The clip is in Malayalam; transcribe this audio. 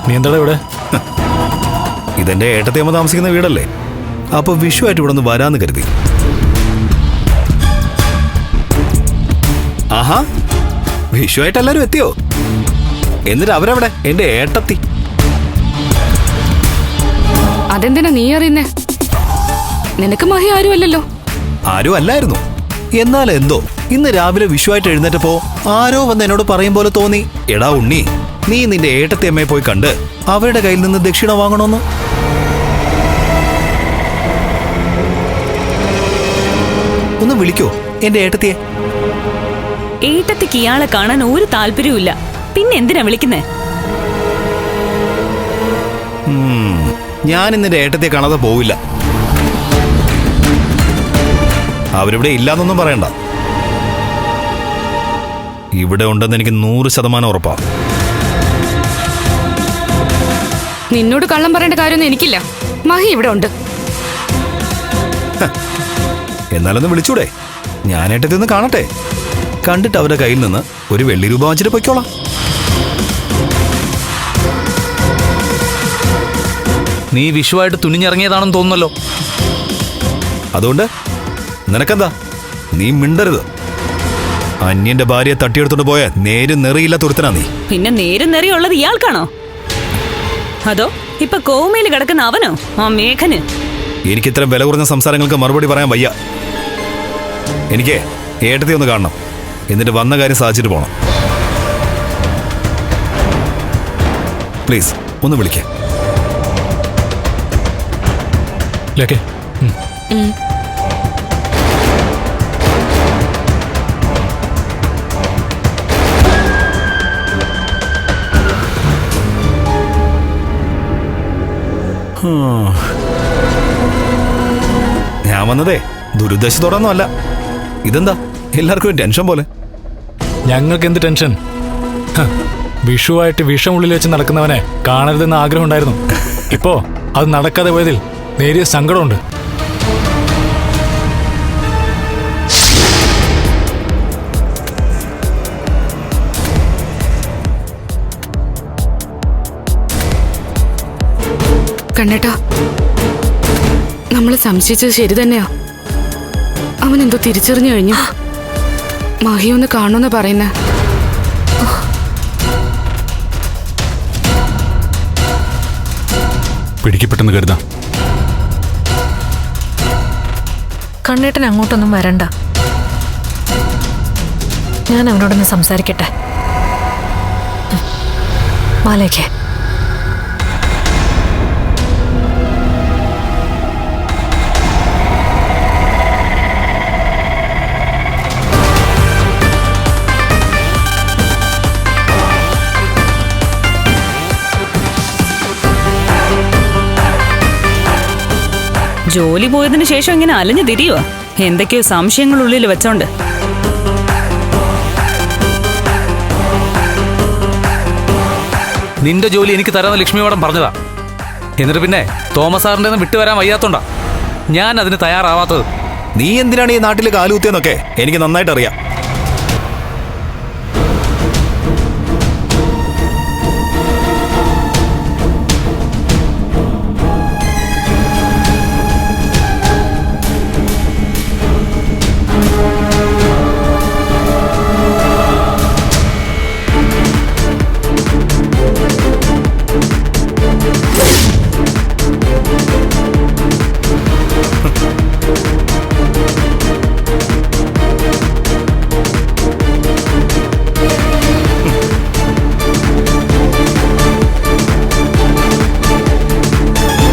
നീ എന്താ ഇവിടെ? ഇതെന്റെ ഏട്ടത്തിയമ്മ താമസിക്കുന്ന വീടല്ലേ, അപ്പൊ വിഷുവായിട്ട് ഇവിടെ ഒന്ന് വരാന്ന് കരുതി. ആഹാ, വിഷുവായിട്ട് എല്ലാരും എത്തിയോ? എന്നിട്ട് അവരവിടെ എന്റെ ഏട്ടത്തി. അതെന്തിനാ നീ അറിയുന്നേ? നിനക്ക് മഹി ആരുമല്ലല്ലോ. ആരും അല്ലായിരുന്നു. എന്നാൽ എന്തോ ഇന്ന് രാവിലെ വിഷുവായിട്ട് എഴുന്നേറ്റപ്പോ ആരോ വന്ന് എന്നോട് പറയും പോലെ തോന്നി, എടാ ഉണ്ണി, നീ നിന്റെ ഏട്ടത്തിയമ്മയെ പോയി കണ്ട് അവരുടെ കയ്യിൽ നിന്ന് ദക്ഷിണ വാങ്ങണമെന്ന്. ഒന്ന് വിളിക്കോ എന്റെ ഏട്ടത്തിയെ? ഏട്ടത്തിക്ക് ഇയാളെ കാണാൻ ഒരു താല്പര്യവുമില്ല, പിന്നെ എന്തിനാ വിളിക്കുന്നേ? ഞാൻ ഇന്നെന്റെ ഏട്ടത്തിയെ കാണാതെ പോവില്ല. അവരിവിടെ ഇല്ലാന്നൊന്നും പറയണ്ട, ഇവിടെ ഉണ്ടെന്ന് എനിക്ക് 100% ഉറപ്പാ. നിന്നോട് കള്ളം പറയേണ്ട കാര്യമൊന്നും എനിക്കില്ല. മഹി ഇവിടെ ഉണ്ട്. എന്നാലൊന്ന് വിളിച്ചൂടെ? ഞാൻ ഏട്ടത്തി ഒന്ന് കാണട്ടെ. കണ്ടിട്ട് അവരുടെ കയ്യിൽ നിന്ന് ഒരു വെള്ളി രൂപ വാങ്ങിച്ചിട്ട് പൊയ്ക്കോളാം. നീ വിഷുവായിട്ട് തുനിഞ്ഞിറങ്ങിയതാണെന്ന് തോന്നുന്നല്ലോ. അതുകൊണ്ട് നിനക്കെന്താ? നീ മിണ്ടരുത്. അന്യന്റെ ഭാര്യയെ തട്ടിയെടുത്തോണ്ട് പോയ നേരും നെറിയില്ലാത്ത ഒരുത്തനാ നീ. പിന്നെ നേരും നെറിയുള്ളത് ഇയാൾക്കാണോ? അതോ ഇപ്പൊ കോമയില് കിടക്കുന്ന അവനോ, ആ മേഘന്? എനിക്ക് ഇത്തരം വില കുറഞ്ഞ സംസാരങ്ങൾക്ക് മറുപടി പറയാൻ വയ്യ. എനിക്ക് ഏട്ടത്തി ഒന്ന് കാണണം, എന്നിട്ട് വന്ന കാര്യം സാധിച്ചിട്ട് പോണം. പ്ലീസ് ഒന്ന് വിളിക്കേ. ഞാൻ വന്നതേ ദുരുദ്ദേശത്തോടൊന്നും അല്ല. ഇതെന്താ എല്ലാവർക്കും ടെൻഷൻ പോലെ? ഞങ്ങൾക്ക് എന്ത് ടെൻഷൻ? വിഷുവായിട്ട് വിഷമുള്ളിൽ വെച്ച് നടക്കുന്നവനെ കാണരുതെന്ന് ആഗ്രഹം ഉണ്ടായിരുന്നു. ഇപ്പോ അത് നടക്കാതെ പോയതിൽ നേരിയ സങ്കടമുണ്ട്. കണ്ണേട്ടാ, നമ്മൾ സംശയിച്ചത് ശരി തന്നെയാ. അവൻ എന്തോ തിരിച്ചറിഞ്ഞു കഴിഞ്ഞു. മഹി ഒന്ന് കാണുമെന്ന് പറയുന്നേ. പിടിക്കപ്പെട്ടെന്ന് കരുതാം. കണ്ണേട്ടൻ അങ്ങോട്ടൊന്നും വരണ്ട, ഞാൻ അവനോടൊന്ന് സംസാരിക്കട്ടെ. മാലേക്ക് ജോലി പോയതിനു ശേഷം ഇങ്ങനെ അലഞ്ഞു തിരിയുവാ, എന്തൊക്കെയോ സംശയങ്ങൾ ഉള്ളിൽ വെച്ചോണ്ട്. നിന്റെ ജോലി എനിക്ക് തരാമെന്ന് ലക്ഷ്മി മാഡം പറഞ്ഞതാ. എന്നിട്ട് പിന്നെ തോമസ് സാറിന്റെ നിന്ന് വിട്ടുവരാൻ വയ്യാത്തോണ്ടാ ഞാൻ അതിന് തയ്യാറാവാത്തത്. നീ എന്തിനാണ് ഈ നാട്ടിൽ കാലുകുത്തിയെന്നൊക്കെ എനിക്ക് നന്നായിട്ട് അറിയാം.